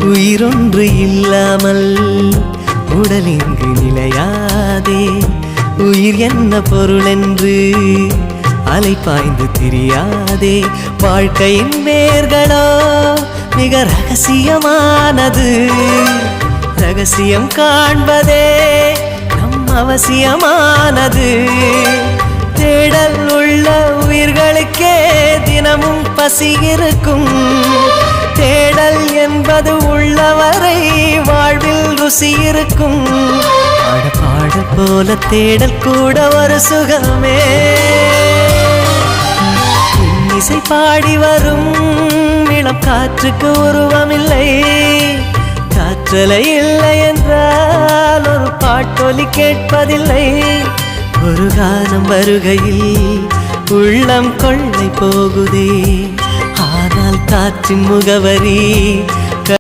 உயிரொன்று இல்லாமல் உடல் இங்கு நிலையாதே. உயிர் என்ன பொருள் என்று அலைப்பாய்ந்து தெரியாதே. வாழ்க்கையின் வேர்களோ மிக ரகசியமானது. ரகசியம் காண்பதே நம் அவசியமானது. தேடல் உள்ள உயிர்களுக்கே தினமும் பசி இருக்கும். தேடல் என்பது உள்ளவரை வாழ்வில் ருசி இருக்கும். பாடல் போல தேடல் கூட ஒரு சுகமே. இசை பாடி வரும் இளம் காற்றுக்கு உருவமில்லை. காற்றலை இல்லை என்றால் ஒரு பாட்டொலி கேட்பதில்லை. ஒரு காலம் வருகையில் உள்ளம் கொள்ளை போகுதே. ஆனால் காற்றின் முகவரி